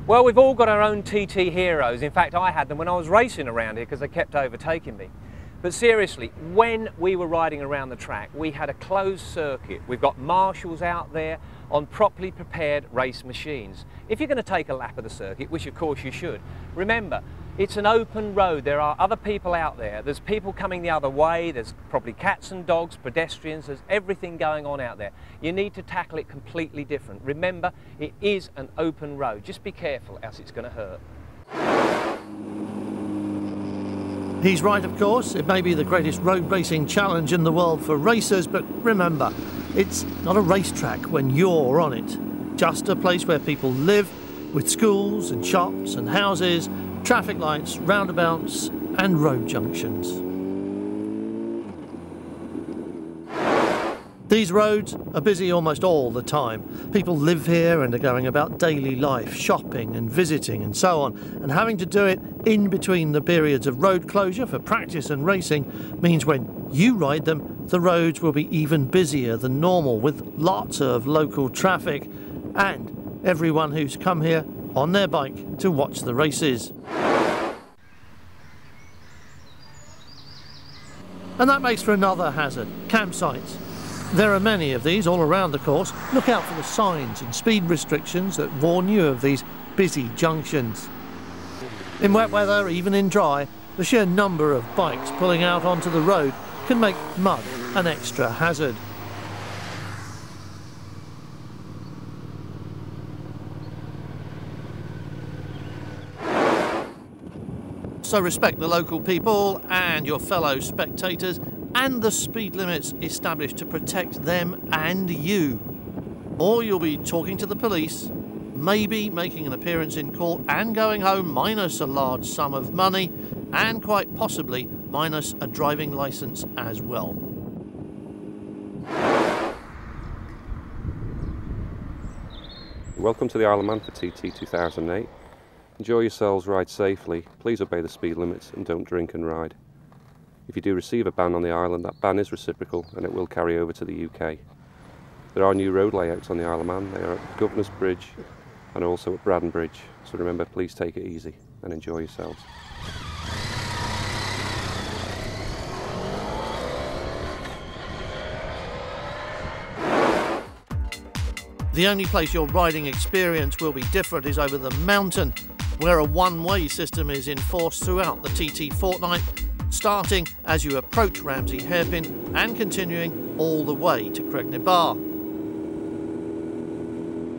Well, we've all got our own TT heroes. In fact, I had them when I was racing around here because they kept overtaking me. But seriously, when we were riding around the track, we had a closed circuit. We've got marshals out there on properly prepared race machines. If you're going to take a lap of the circuit, which of course you should, remember, it's an open road. There are other people out there. There's people coming the other way. There's probably cats and dogs, pedestrians. There's everything going on out there. You need to tackle it completely different. Remember, it is an open road. Just be careful, else it's going to hurt. He's right, of course. It may be the greatest road racing challenge in the world for racers, but remember, it's not a racetrack when you're on it. Just a place where people live, with schools and shops and houses, traffic lights, roundabouts and road junctions. These roads are busy almost all the time. People live here and are going about daily life, shopping and visiting and so on. And having to do it in between the periods of road closure for practice and racing means when you ride them, the roads will be even busier than normal with lots of local traffic and everyone who's come here on their bike to watch the races. And that makes for another hazard, campsites. There are many of these all around the course. Look out for the signs and speed restrictions that warn you of these busy junctions. In wet weather, even in dry, the sheer number of bikes pulling out onto the road can make mud an extra hazard. So respect the local people and your fellow spectators and the speed limits established to protect them and you. Or you'll be talking to the police, maybe making an appearance in court and going home minus a large sum of money and quite possibly minus a driving licence as well. Welcome to the Isle of Man for TT 2008. Enjoy yourselves, ride safely, please obey the speed limits and don't drink and ride. If you do receive a ban on the island, that ban is reciprocal and it will carry over to the UK. There are new road layouts on the Isle of Man. They are at Governor's Bridge and also at Braddon Bridge. So remember, please take it easy and enjoy yourselves. The only place your riding experience will be different is over the mountain, where a one-way system is enforced throughout the TT fortnight, starting as you approach Ramsey Hairpin and continuing all the way to Creg-ny-Bar.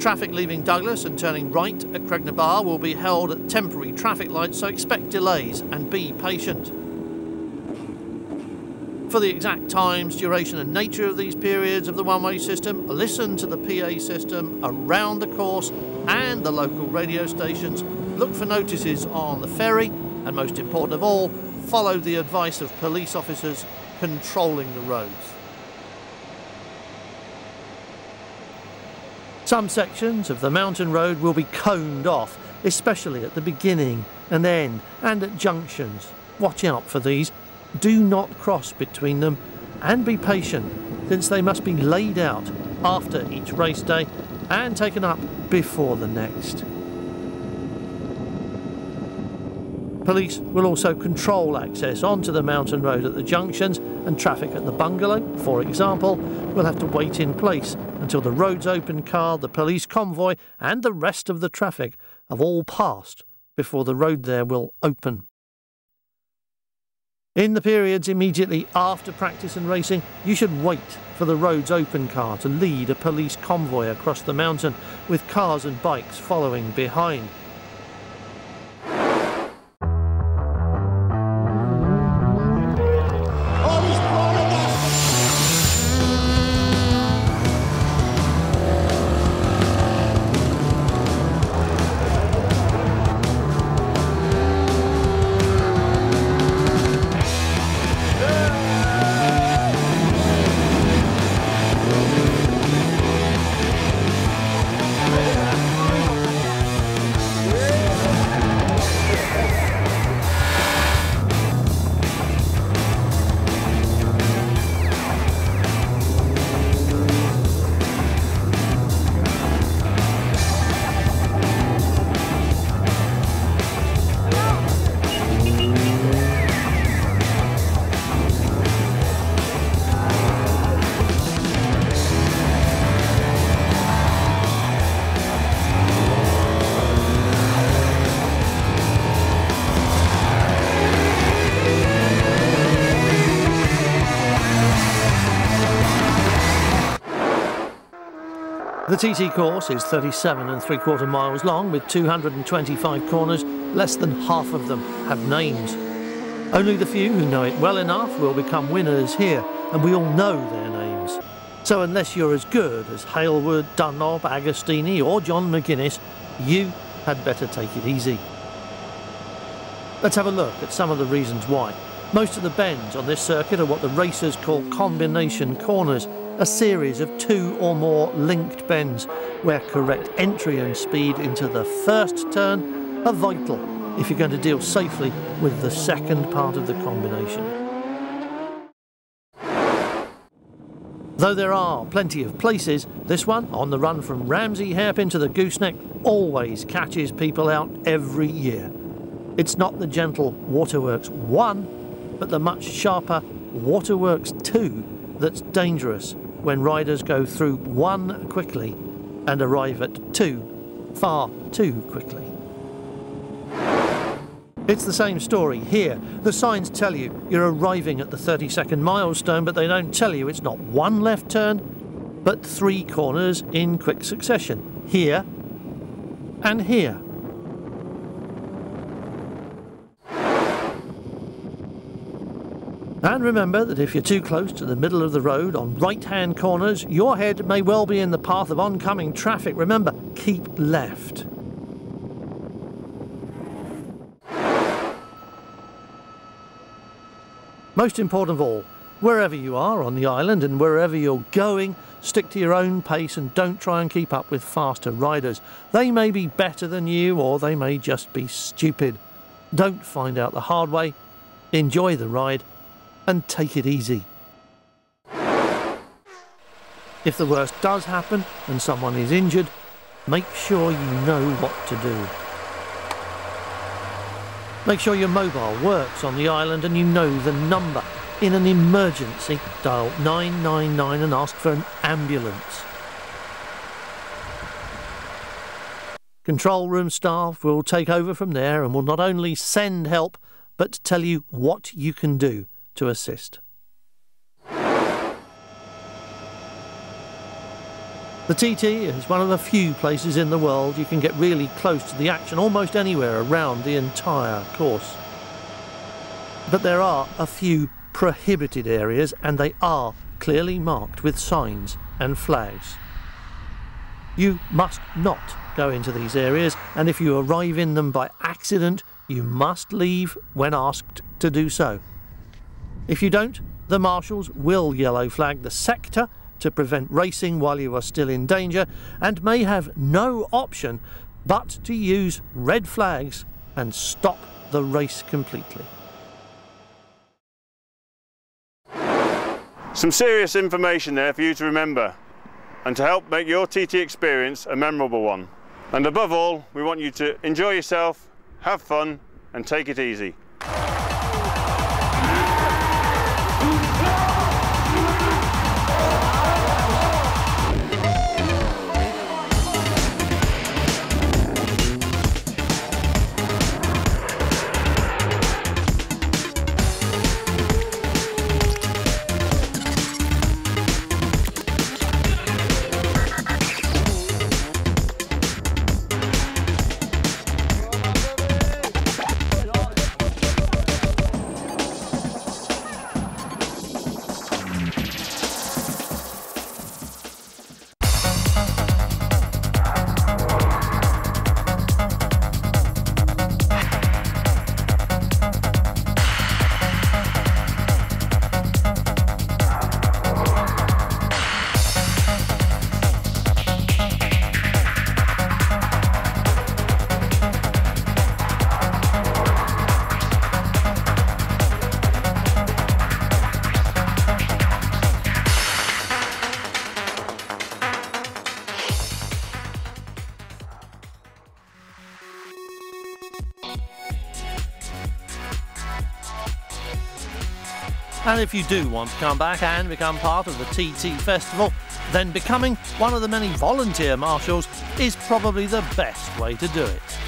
Traffic leaving Douglas and turning right at Creg-ny-Bar will be held at temporary traffic lights, so expect delays and be patient. For the exact times, duration and nature of these periods of the one-way system, listen to the PA system around the course and the local radio stations. Look for notices on the ferry and, most important of all, follow the advice of police officers controlling the roads. Some sections of the mountain road will be coned off, especially at the beginning and end and at junctions. Watch out for these. Do not cross between them and be patient, since they must be laid out after each race day and taken up before the next. Police will also control access onto the mountain road at the junctions, and traffic at the bungalow, for example, will have to wait in place until the roads open car, the police convoy and the rest of the traffic have all passed before the road there will open. In the periods immediately after practice and racing, you should wait for the roads open car to lead a police convoy across the mountain, with cars and bikes following behind. The TT course is 37 3/4 miles long with 225 corners. Less than half of them have names. Only the few who know it well enough will become winners here, and we all know their names. So unless you're as good as Halewood, Dunlop, Agostini or John McGuinness, you had better take it easy. Let's have a look at some of the reasons why. Most of the bends on this circuit are what the racers call combination corners, a series of 2 or more linked bends where correct entry and speed into the first turn are vital if you're going to deal safely with the second part of the combination. Though there are plenty of places, this one, on the run from Ramsey Hairpin to the Gooseneck, always catches people out every year. It's not the gentle Waterworks 1, but the much sharper Waterworks 2 that's dangerous when riders go through 1 quickly and arrive at 2 far too quickly. It's the same story here. The signs tell you you're arriving at the 30-second milestone, but they don't tell you it's not 1 left turn, but 3 corners in quick succession. Here and here. And remember that if you're too close to the middle of the road on right-hand corners, your head may well be in the path of oncoming traffic. Remember, keep left. Most important of all, wherever you are on the island and wherever you're going, stick to your own pace and don't try and keep up with faster riders. They may be better than you, or they may just be stupid. Don't find out the hard way. Enjoy the ride and take it easy. If the worst does happen and someone is injured, make sure you know what to do. Make sure your mobile works on the island and you know the number. In an emergency, dial 999 and ask for an ambulance. Control room staff will take over from there and will not only send help, but tell you what you can do to assist. The TT is one of the few places in the world you can get really close to the action almost anywhere around the entire course. But there are a few prohibited areas, and they are clearly marked with signs and flags. You must not go into these areas, and if you arrive in them by accident, you must leave when asked to do so. If you don't, the marshals will yellow flag the sector to prevent racing while you are still in danger, and may have no option but to use red flags and stop the race completely. Some serious information there for you to remember and to help make your TT experience a memorable one. And above all, we want you to enjoy yourself, have fun and take it easy. And if you do want to come back and become part of the TT Festival, then becoming one of the many volunteer marshals is probably the best way to do it.